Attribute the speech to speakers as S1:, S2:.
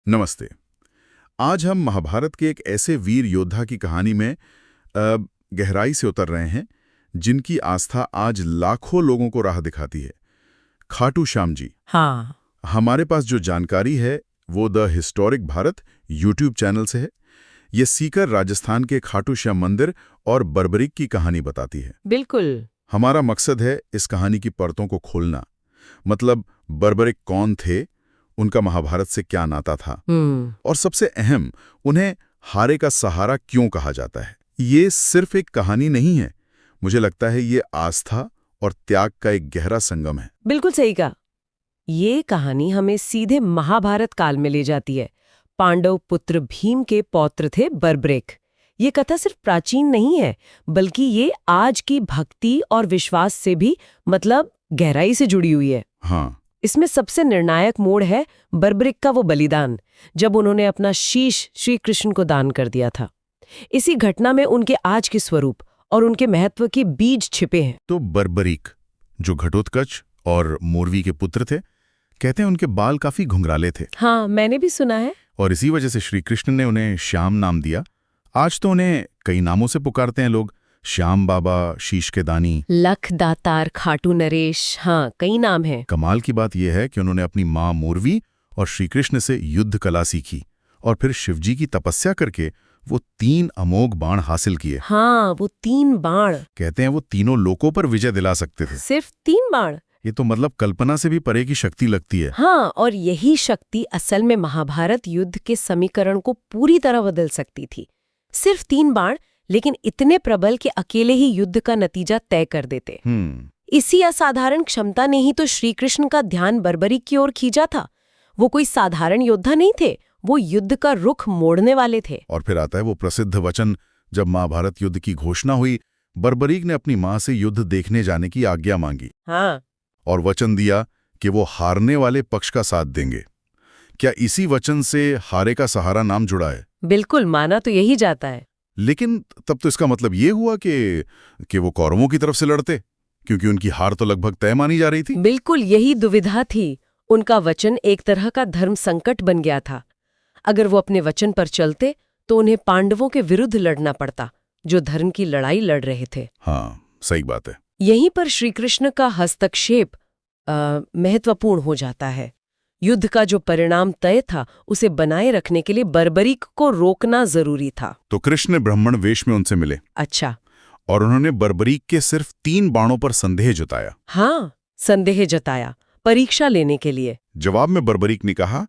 S1: नमस्ते। आज हम महाभारत के एक ऐसे वीर योद्धा की कहानी में गहराई से उतर रहे हैं जिनकी आस्था आज लाखों लोगों को राह दिखाती है। खाटू श्याम जी।
S2: हाँ।
S1: हमारे पास जो जानकारी है वो the historic Bharat YouTube channel से है। ये सीकर राजस्थान के खाटू श्याम मंदिर और बर्बरीक की कहानी बताती है।
S2: बिल्कुल।
S1: हमारा मकसद है इस कहानी की परतों को खोलना। मतलब बर्बरीक कौन थे, उनका महाभारत से क्या नाता था, और सबसे अहम, उन्हें हारे का सहारा क्यों कहा जाता है। ये सिर्फ एक कहानी नहीं है, मुझे लगता है ये आस्था और त्याग का एक गहरा संगम है।
S2: बिल्कुल सही कहा। ये कहानी हमें सीधे महाभारत काल में ले जाती है। पांडव पुत्र भीम के पौत्र थे बर्बरीक। ये कथा सिर्फ प्राचीन नहीं है, बल्कि ये आज की भक्ति और विश्वास से भी गहराई से जुड़ी हुई है।
S1: हाँ।
S2: इसमें सबसे निर्णायक मोड़ है बर्बरीक का वो बलिदान, जब उन्होंने अपना शीश श्री कृष्ण को दान कर दिया था। इसी घटना में उनके आज के स्वरूप और उनके महत्व के बीज छिपे हैं।
S1: तो बर्बरीक, जो घटोत्कच और मोरवी के पुत्र थे, कहते हैं उनके बाल काफी घुंघराले थे।
S2: हाँ, मैंने भी सुना है।
S1: और इसी वजह से श्री कृष्ण ने उन्हें श्याम नाम दिया। आज तो उन्हें कई नामों से पुकारते हैं लोग, श्याम बाबा, शीश के दानी,
S2: लख दातार, खाटू नरेश, हाँ कई नाम हैं।
S1: कमाल की बात यह है कि उन्होंने अपनी माँ मोरवी और श्री कृष्ण से युद्ध कला सीखी और फिर शिवजी की तपस्या करके वो 3 अमोघ बाण हासिल किए।
S2: हाँ, वो 3 बाण।
S1: कहते हैं वो तीनों लोकों पर विजय दिला सकते थे।
S2: सिर्फ 3 बाण?
S1: ये तो मतलब कल्पना से भी परे की शक्ति लगती है।
S2: हाँ, और यही शक्ति असल में महाभारत युद्ध के समीकरण को पूरी तरह बदल सकती थी। सिर्फ 3 बाण, लेकिन इतने प्रबल कि अकेले ही युद्ध का नतीजा तय कर देते। इसी असाधारण क्षमता ने ही तो श्री कृष्ण का ध्यान बर्बरीक की ओर खींचा था। वो कोई साधारण योद्धा नहीं थे, वो युद्ध का रुख मोड़ने वाले थे।
S1: और फिर आता है वो प्रसिद्ध वचन, जब महाभारत युद्ध की घोषणा हुई, बर्बरीक ने अपनी मां से युद्ध देखने जाने की आज्ञा मांगी।
S2: हाँ।
S1: और वचन दिया कि वो हारने वाले पक्ष का साथ देंगे। क्या इसी वचन से हारे का सहारा नाम जुड़ा है?
S2: बिल्कुल, माना तो यही जाता है।
S1: लेकिन तब तो इसका मतलब ये हुआ कि वो कौरवों की तरफ से लड़ते, क्योंकि उनकी हार तो लगभग तय मानी जा रही थी।
S2: बिल्कुल, यही दुविधा थी। उनका वचन एक तरह का धर्म संकट बन गया था। अगर वो अपने वचन पर चलते तो उन्हें पांडवों के विरुद्ध लड़ना पड़ता, जो धर्म की लड़ाई लड़ रहे थे।
S1: हाँ, सही बात है।
S2: यहीं पर श्री कृष्ण का हस्तक्षेप महत्वपूर्ण हो जाता है। युद्ध का जो परिणाम तय था, उसे बनाए रखने के लिए बर्बरीक को रोकना जरूरी था।
S1: तो कृष्ण ब्राह्मण वेश में उनसे मिले।
S2: अच्छा।
S1: और उन्होंने बर्बरीक के सिर्फ 3 बाणों पर संदेह जताया।
S2: हाँ, संदेह जताया, परीक्षा लेने के लिए।
S1: जवाब में बर्बरीक ने कहा